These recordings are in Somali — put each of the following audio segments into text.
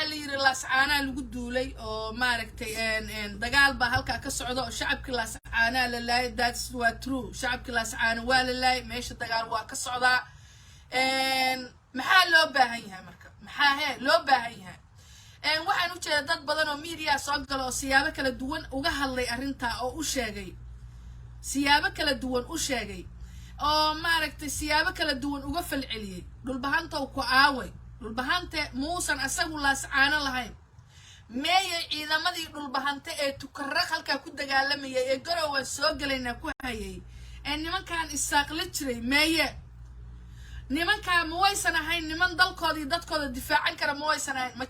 اللي يري لاسعانا لو دولي او ماركتي ان دغال با halka ka socdo oo shacabka laascaana la laay that's what true shacabka laascaana waa la laay meesha dagaal waa ka socdaa maxaa loo baahan yahay marka maxaa loo baahan yahay waxaan u jeedaa dad badan oo media soo galo oo siyaabo kala duwan uga hadlay arinta oo u sheegay siyaabo kala duwan u sheegay oo maaragtay siyaabo kala duwan uga falceliyay dhulbahanta ku aaway dhulbahanta muusan asagu laascaana lahayn meeyay ciidamadii dhulbahanta ee tukarra halka ku dagaalamayay ee garowa soo galayna ku hayay nimankan isaaqla jiray meeyay nimanka ma waysan ahayn niman dalkoodii dadkooda difaacan kara ma waysan ahayn ma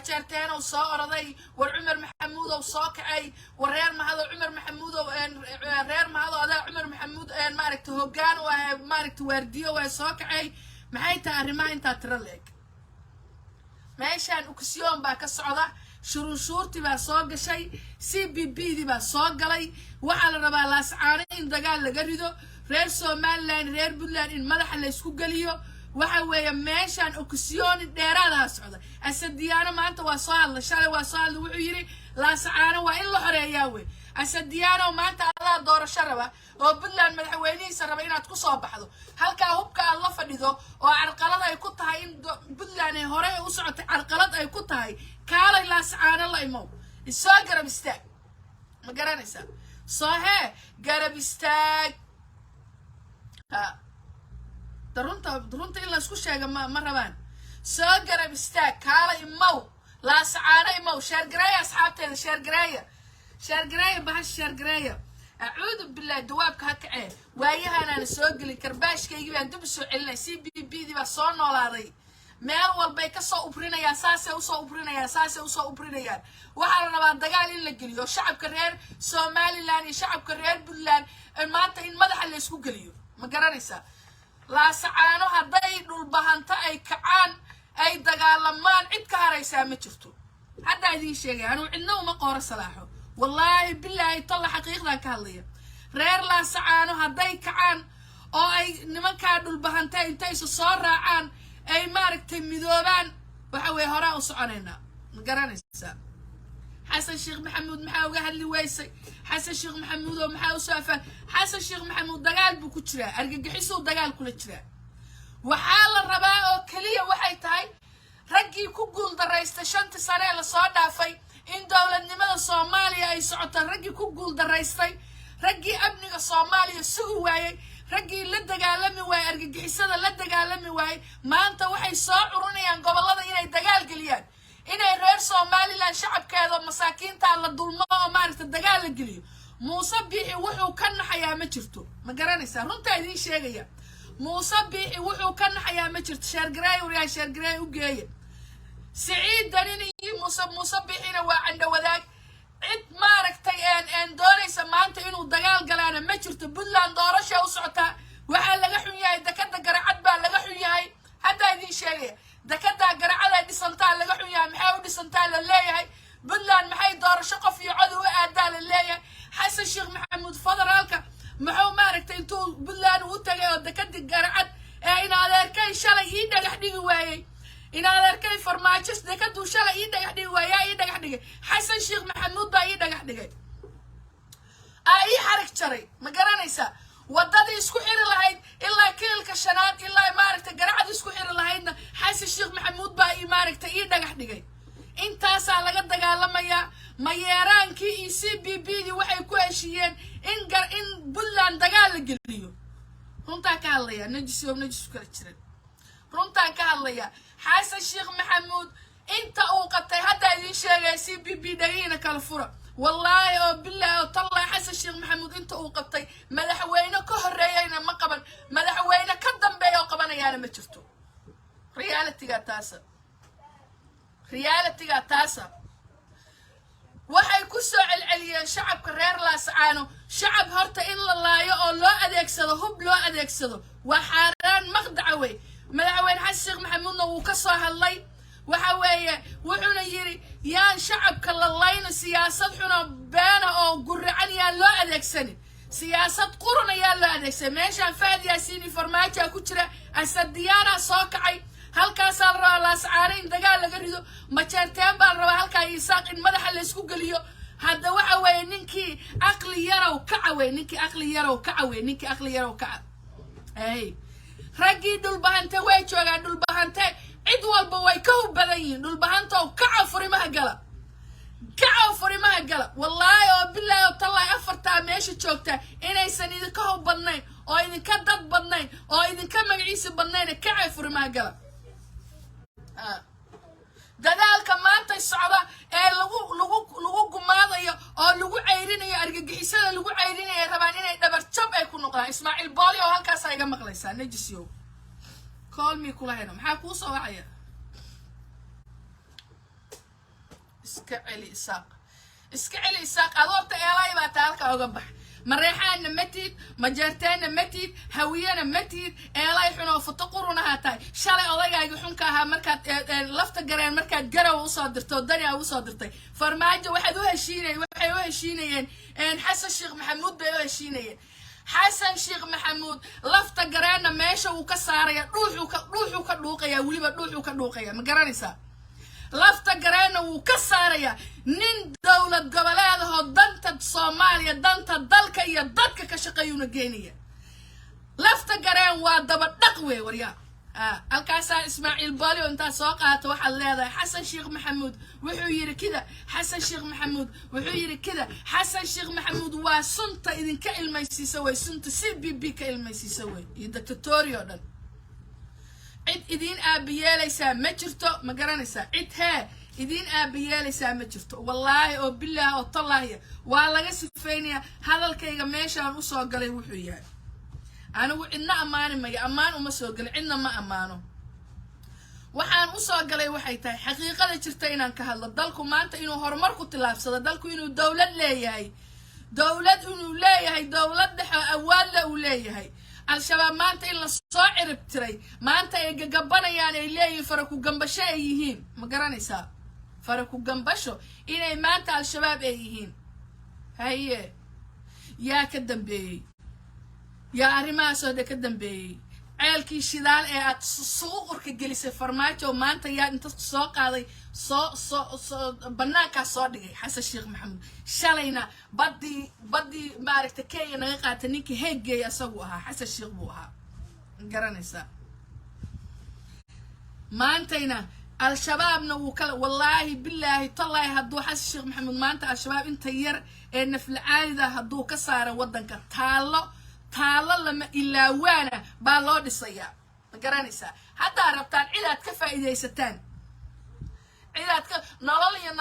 jaarteeno soo oraday war Umar Maxamuud oo soo kacay war reer mahado Umar Maxamuud oo reer mahado ada Umar Maxamuud maaragtay hoggaan waa maaragtay waardiyo waa soo kacay maxay tahay arrimaha inta tira leeg meeshan ukasiyoon baa ka socda shuruurti baa soo gashay CBB di baa soo galay waxa la rabaa laascaana in dagaal laga rido reer Somaliland reer Puntland in madaxa la isku galiyo waxa weeye meeshan ukasiyoon dheeraad ah socda asadiyaana maanta waa soo hadla shalay waa soo hadla wuxuu yiri laascaana waa in la xoreeyaa way asadiyaana maanta ala doorasho raba oo Puntland madaxweynihiisa raba inaad ku soo baxdo halka hubka la fadhido oo carqalad ay ku tahay in Puntland ay hore u socotay carqalad ay ku tahay kaalay laascaana la imo isoo garab istaag ma garanaysa soo garab istaag درونتا إلا اسكو شاقا مرة بان سو قرب استاك كالا إمو لاسعانا إمو شارقرايا أصحابتين شارقرايا بهاش شارقرايا أعوذ بالله دوابك هكا وايها أنا نسوق لي كرباش كي يجيب عندو بسو علنا CBB دي بصون ولاضي ميل والباي كسو أبرينيا ساسي وصو أبرينيا وحالا نبان دقال إلا قليو شعب كرير سومالي لاني شعب كرير بلان المانتا إن مدح اللي اسكو قليو مقرانيسا laascaano haday dhulbahanta ay kacaan ay dagaalamaan cid ka haraysa ma jirto hadda idin sheegay anu cidna uma qoora salaaxo wallahi billahi talla xaqiiqdan ka hadlaya reer laascaano haday kacaan oo ay nimanka dhulbahanta intay soo raacaan ay maaragtay midoobaan waxa way hore u soconayna ma garanaysaa حسن الشيخ محمود محاوغا هاللي ويسي حسن الشيخ محمود ومحاو سافا حسن الشيخ محمود دقال بو كجرا ارغغخيسو دقال كولا جرا وحال الرباء كليه waxay tahay ragii ku guul dareysta 5 sano la soo dhaafay in dawladnimada Soomaaliya ay socoto ragii ku guul dareystay ragii amniga Soomaaliya sugu waayay ragii la dagaalami waayay argagixisada la dagaalami waayay maanta waxay soo urunayaan gobolada inay dagaal galiyaan inay reer Somaliland shacabkeeda masaakiinta la dulmo oo maaragtay dagaal la galiyo Muuse Biixi wuxuu ka naxayaa ma jirto ma garanaysaa runta idin sheegaya Muuse Biixi wuxuu ka naxayaa ma jirto sheergaray u geeyay Saciid Danin iyo Muuse Biixina waa canda wadaag cid maaragtay aan doonaysa maanta inuu dagaal galaana ma jirto Puntland doorasho u socota waxa laga xun yahay dakada garacad baa laga xun yahay hadda idin sheegaya dakada garacada dhisantaa laga xun yahay maxay u dhisantaa la leeyahay Puntland maxay doorasho qof iyo cod u aadaa la leeyahay Xasan Sheekh Maxamuud federaalka maxuu maaragtay intuu Puntland u tagay oo dakada garacad in adeerkay shalay ii dhagax dhigi waayay in adeerkay farmaajo dakadu shalay ii dhagax dhigi waayay ii dhagax dhigay Xasan Sheekh Maxamuud baa ii dhagax dhigay ay xarag jaray ma garanaysaa wadadii isku xiri lahayd ilaa kiilka shanaad ilaa maaragtay garacad isku xiri lahaydna Xasan Sheekh Maxamuud baa ii maaragtay ii dhagax dhigay intaas laga dagaalamaya mayeeraankii CBB di waxay ku heshiyeen in Puntland dagaal la geliyo runta ka hadlaya najis kala jiran runta ka hadlaya Xasan Sheekh Maxamuud inta uu qatay hadda idin sheegay CBB dhageyna kala fura wallahi oo billahi oo talla Xasan Sheekh Maxamuud inta uu qatay madaxweyne ka horeeyayna ma qaban madaxweyne ka dambeeyo qabanayana ma jirto reality taasa waxay ku soo celceliyeen shacabka reer laascaano shacab horta in la laayo oo loo adeegsado hub loo adeegsado waa xaraan maqdaca way madaxweyne Xasan Sheekh Maxamuudna uu ka soo hadlay waxa weeye wuxuuna yiri yaan shacabka la layno siyaasad xun oo been oo gurracan yaa loo adeegsanin siyaasad qurun ayaa loo adeegsaday meeshan Faad Yaasiin farmaajo ku jira asadiyaana soo kacay halkaas aan rabaa laascaanayn dagaal laga rido majeerteen baan rabaa halkaa isaaq in madaxa la isku geliyo hadda waxa weeye ninkii aqli yarow kaca wey ninkii aqli yarow kaca wey ninkii aqli yarow kaca ay raggii dhulbahante way joogaan dhulbahante cid walba way ka badan yihiin dhulbahantow kaca furimaha gala kaca furimaha gala wallaahi oo bilaahi oo tallaahi afartaa meesha joogta inaysan idinka hub badnayn oo idinka dad badnayn oo idinka magaciisa badnayn kaca furimaha gala dadaalka maanta socda ee lagu gumaadayo oo lagu ceyrinayo argagixisada lagu ceyrinayo rabaan inay dhabar jab ay ku noqdaan Ismaaciil Booli oo halkaas ay ga maqlaysaa najisiyo call me kula hayno maxaa ku soo wacaya iska celi isaaq adoorta eelay baa taalka uga bax mareexaana matid majeerteena matid hawiyana matid eelay xuno futaquruna haatay shalay odagayga xunka ahaa markaad lafta gareen markaad garow u soo dirto dariya u soo dirtay farmaajo waxay u heshiinayeen xasan sheekh maxamuud bay u heshiinayeen xasan sheekh maxamuud lafta gareena meesha uu ka saaraya dhuuxu ka dhuuqaya waliba dhuuxu ka dhuuqaya ma garanaysaa lafta gareena wuu ka saaraya nin dawlad goboleedaho danta Soomaaliya danta dalka iyo dadka ka shaqeeyuna geenaya lafta gareen waa daba dhaq wey waryaa halkaas Ismaaciil Booli inta soo qaato waxa leedahay xasan sheekh maxamuud wuxuu yiri kida xasan sheekh maxamuud wuxuu yiri kida xasan sheekh maxamuud waa sunta idinka ilmaysiisa way sunta CBB ka ilmaysiisa way iyo dictatorial dhan cid idin aabiyeelaysa ma jirto ma garanaysa cid hee idin aabiyeelaysa ma jirto wallaahi oo bilaahi oo tallaahi waa laga sifeynaya hadalkayga meeshaan u soo galay wuxuu yahay anigu cidna amaani ma amaan uma soo galay cidna ma amaano waxaan u soo galay waxay tahay xaqiiqada jirta inaan ka hadlo dalku maanta inuu horumar ku tilaabsado dalku inuu dawlad leeyahay dawlad dhexe awaad la u leeyahay al-shabaab maanta in la soo cirib tiray maanta ay gagabanayaan ay leeyihiin faraku gambasho ay yihiin ma garanaysaa faraku gambasho inay maanta al-shabaab ay yihiin haye yaa ka dambeeyey yaa arrimahaasoo dhan ka dambeeyey ceelkii shidaal ee aad suuqurka gelisay farmaajo maanta yaa inta soo qaaday banaankaa soo dhigay xasan sheekh maxamuud shalayna badii maaragta Kenya naga qaatay ninkii heegay asagu ahaa xasan sheekh buu ahaa garanaysaa maantayna al-shabaabna wuu kala wallaahi bilaahi tallaahi hadduu xasan sheekh maxamuud maanta al-shabaab inta yar ee naflacaanida hadduu ka saaro waddanka taalo lama ilaawaana baa loo dhisayaa ma garanaysaa haddaa rabtaan cidaad ka faa'iidaysataan cidaad ka nolol iyo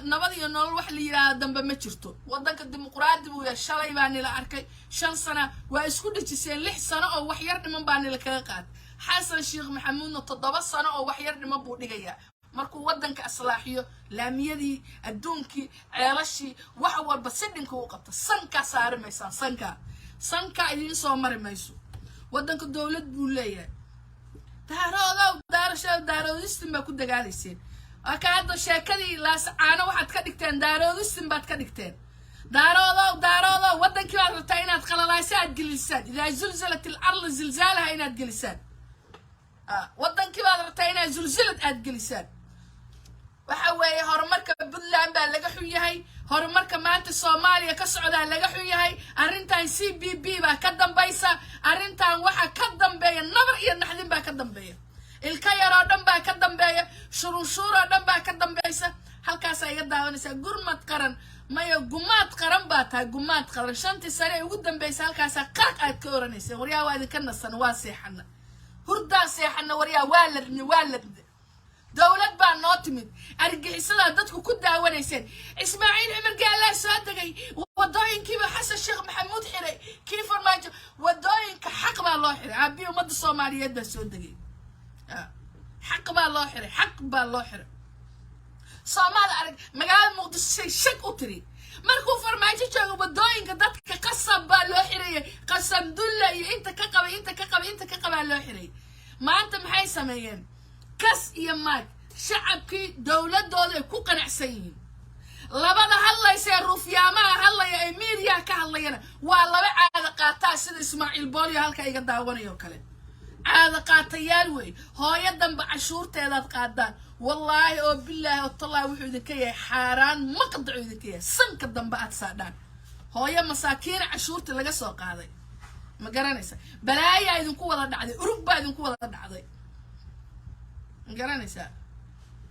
nabad iyo nolol wax la yiraahdo dambe ma jirto waddanka dimuqraadi buu yahay shalay baa nila arkay 5 sano waa isku dhijiseen 6 sano oo wax yar dhiman baa nila kaga qaad xasan sheekh maxamuudna 7 sano oo wax yar dhiman buu dhigayaa markuu waddanka aslaaxiyo laamiyadii adduunkii ceelashii wax walba si dhinka u qabta sanka saarimaysan sanka idin soo mari mayso waddanka dawlad buu leeyahay daaroodistin baa ku dagaalayseen aka hadda sheekadii laascaano waxaad ka dhigteen daaroodistin baad ka dhigteen daaroodow waddankii baad rabtaa inaad qalalaayso aad gelisaan idaa zulzilat al-ardu zilzaalaha inaad gelisaan waddankii baad rabtaa inaad zulzilad aad gelisaan waxa weeye horumarka Puntland baa laga xun yahay horumarka maanta Soomaaliya ka socda laga xun yahay arrintan CBB baa ka dambaysa arrintan waxa ka dambeeya nabar iyo naxdin baa ka dambeeya ilka yaroo dhan baa ka dambeeya shuruushuuro dhan baa ka dambaysa halkaas ay daawanaysa gurmad qaran maya gumaad qaran baa tahay gumaad qaran 5 sano ugu dambaysa halkaas qarq aad ka oranaysa waryaa waa idin ka nasan waa seexana hurdaa seexana waryaa waa la dawlad baa noo timid argixisada dadku ku daawanayseen Ismaaciil Cumar Gaala soo dagay wadooyinkii xasan sheekh maxamuud xiray kii farmaajo wadooyinka xaq baa loo xiray abi umada Soomaaliyeed baa soo dagay xaq baa loo xiray Soomaali arag magaalada Muqdisho shaq u tiri markuu farmaajo joogo wadooyinka dadka qasab baa loo xiray qasam dulla iyo inta ka qaba loo xiray maanta maxay sameeyeen kas iyo maag shacabkii dawladooda ku qanacsan yihiin labada hadlaysa ruufyaamaha hadlaya ee media ka hadlayana waa laba caada qaataa sida Ismaaciil Booli halka iga daawanayo kale caada qaatayaal wey hooyadan ba cashuurteedaad qaadaan wallaahi oo bilaahi oo talaa wuxuu idinka yahay xaaraan maqdacu idinka yahay sanka dambe aad saadhaan hooyo masaakiina cashuurta laga soo qaaday ma garanaysa balaayaa idinku wada dhacday urug baa idinku wada dhacday ma garanaysa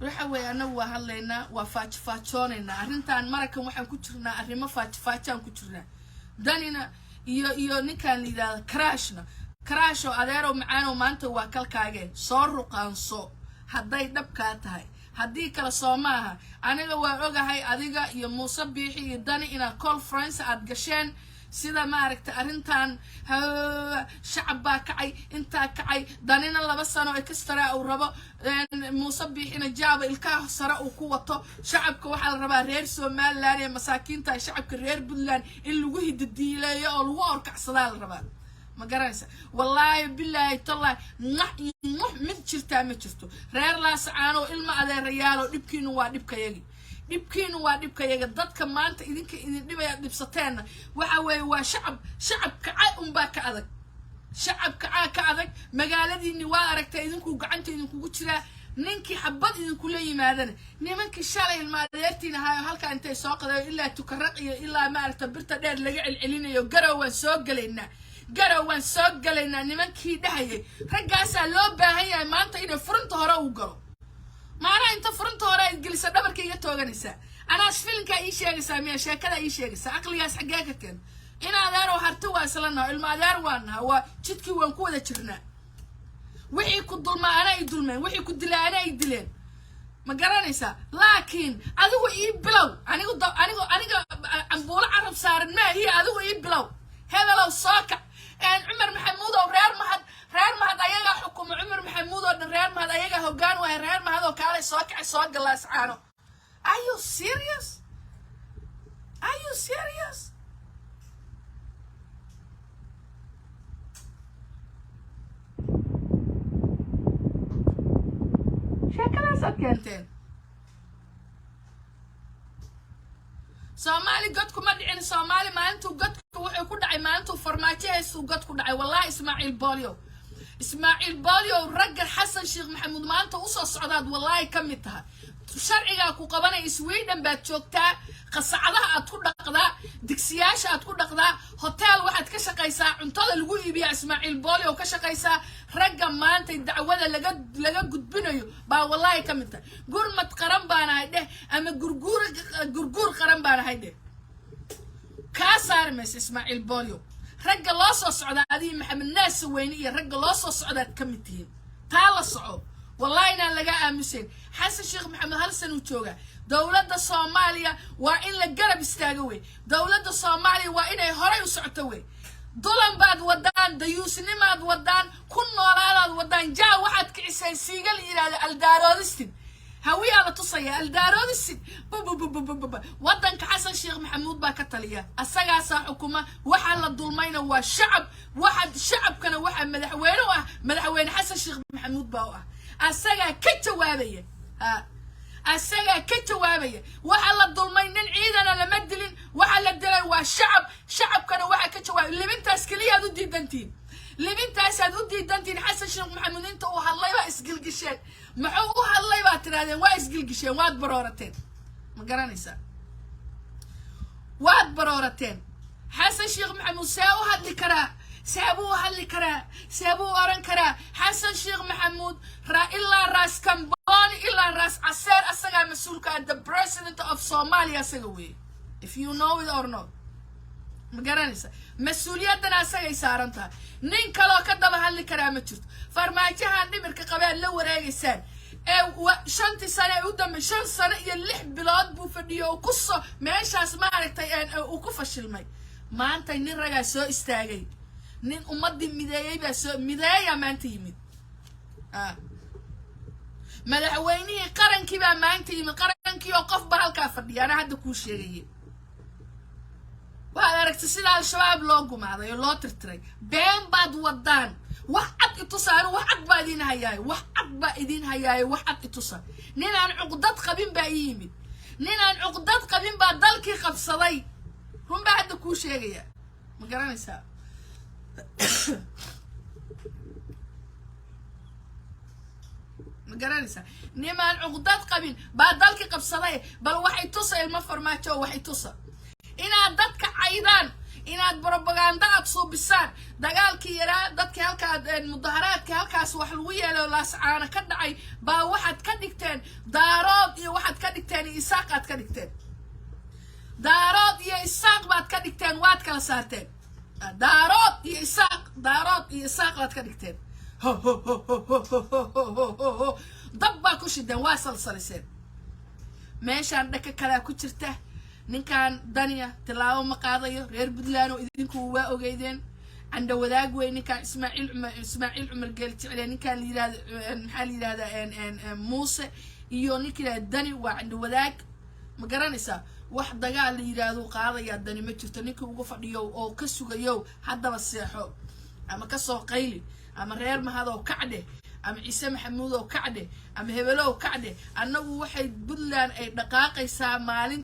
waxa weeye anagu waa hadlaynaa waa faajfaajoonayna arrintan marakan waxaan ku jirnaa arrimo faajfaajaan ku jirnaa danina iyo ninkaan la yidhaahdo crash oo adeerow macaanow maanta waa kalkaageen soo ruqaanso hadday dhabkaa tahay haddii kale soo maaha aniga waa ogahay adiga iyo muuse biixi iyo dani inaad conference aad gasheen sida maaragtay arrintan shacab baa kacay intaa kacay danina 2 sano extra uu rabo muuse biixina jaaba ilkaha sare uu ku wato shacabka waxaa la rabaa reer Somaliland iyo masaakiinta shacabka reer Puntland in lagu hiddiileeyo oo lagu orkacsadaa la rabaa ma garanaysa wallaahi billaahi tallahi mid jirtaa ma jirto reer laascaano ilma adeerayaal oo dhibkiinu waa dhibkayaga dadka maanta idinka idin dhibaya dhibsateena waxa weeye waa shacabka baa ka adag shacabka ka adag magaaladiini waa aragtay idinku gacanta idinkugu jiraa ninkii xabad idinku la yimaadana nimankii shalay ilma adeertiina hayo halka intay soo qaday ilaa tukaraq iyo ilaa maaragtay birta dheer laga celcelinayo garow waan soo galaynaa nimankii dhahayay raggaasaa loo baahan yahay maanta inay furunta hore u galo maana inta furunta hore ay gelisa dhabarka iga tooganaysaa anaas filinka ii sheegaysaa miya sheekada ii sheegaysaa aqligaas xaggee ka keen in adeer oo harti waa isla naho ilma adeer waa naha waa jidkii waan ku wada jirnaa wixii ku dulmaa ana ay dulmeen wixii ku dilaa ana ay dileen ma garanaysaa laakiin adigu ii bilow aniga ambuulo carab saaran ma iyo adigu ii bilow hebelow sooka عمر محمود أو رير مهد أيها حكومة عمر محمود أو رير مهد أيها هوجان وهي رير مهد أو كالي سوق الله سبحانه. Are you serious? شكلها سكنتين. Somali godku ma dhicin Somali maalintu godku wuxuu ku dhacay maalintu farmaajihiisu godku dhacay wallahi Ismaaciil Bolio ragga Xasan Sheekh Maxamuud maanta u soo socdaad wallahi kamid tahay sharciga ku qabanay Sweden baad joogtaa qasacadaha aad ku dhaqdaa digsiyaasha aad ku dhaqdaa hotel waxaad ka shaqaysaa cuntada lagu iibiyo Ismaaciil Bolio ka shaqaysaa ragga maanta dacwada laga gudbinayo baa wallahi kamid tahay gurmad qaran baan ahay ama gurguur qaran baan ahay ka saarmays Ismaaciil Bolio ragga loo soo socda adii Maxamed Naas Weyne iyo ragga loo soo socdaad kamid tihiin taa la soco wallahi inaan laga aamusin Xasan Sheekh Maxamed hal sano jooga dawladda Soomaaliya waa in la garab istaago way dawladda Soomaaliya waa inay horay u socoto way dulan baad wadaan dayuusnimaad wadaan ku noolaadaad wadaan jaa waxaad kicisay siigal yiraahdo aldaaroodistin hawiya la tusaya aldaaroodistin wadanka Xasan Sheekh Maxamuud baa ka taliya asagaasa xukuma waxa la dulmayna waa shacabkana waxa madaxweyne Xasan Sheekh Maxamuud baa asaga ka jawaabaya waxa la dulmay nin ciidana lama dilin waxa la dilay waa shacabkana waxa ka jawaabay libintaas kaliya aad u diidantiin Xasan Sheekh Maxamuud inta uu hadlay baa isgilgisheen maxuu u hadlay baa tiraadeen waa isgilgisheen waad baroorateen ma garanaysaa waad baroorateen Xasan Sheekh Maxamuud saa u hadli karaa سابو أرنكرا حسن شيخ محمود إلا راس كمباني إلا راس عسير أساقا مسؤول كان the president of Somalia أساقوي if you know it or not مقرانيسا مسؤولياتنا أساقا يسارنتها نين كالو كدبها اللي كرامتشوت فرماجها نمرك قبال لو رايسان شنتي سنة قدام 5 سنة يلح بلاد بوفديو وقصة ماشي اسمعك وكفش المي ما أنت نرجع سو استاجي nin ummadii mideeyay maanta yimid madaxweynihii qarankii baa maanta yimid qarankii oo qof ba halka fadhiya ana hadda ku sheegay waa aragtay sida al-shabaab loo gumaaday oo loo tirtiray been baad wadaan wax cad itusaan wax cad baa idin hayaay wax cad itusaan nin aan cuqdad qabin baa yimid nin aan cuqdad qabin baa dalkii qabsaday run baa hadda ku sheegaya ma garanaysaa مقرانيسا نمان عقدات قبل بعد ذلك قبصدي بل وحي توصى المفرماتو وحي توصى إنا دادك عيدان إنا بروباغندا تصوب بالسان دقالك يرا دادك هالكا المظاهرات هالكاس وحلوية لو لاسعانا كدعي با واحد كدكتين دارود إيا واحد كدكتين إساقات كدكتين دارود إيا إساق بات كدكتين واد كلا سارتين دارود إيا إساق بات كدكتين ضبا كوشدان واصل صليسين meeshaan dhaka kala ku jirta ninkan daniya tilaawo ma qaadayo reer Puntland oo idinku waa ogeydeen anda wadaag weyn ninkan Ismaaciil Umar Geel jecel ninkan yiraahdo Muuse iyo ninkan dani waa anda wadaag ma garanaysa wax dagaal la yiraahdo qaadaya dani ma jirto ninka ugu fadhiyo oo ka sugayo hadaba seexo ama ka soo qayli ama reer mahad oo kacde ama Ciise Maxamuud oo kacde ama Hebelo oo kacde annagu waxay Puntland ay dhaqaaqaysaa maalin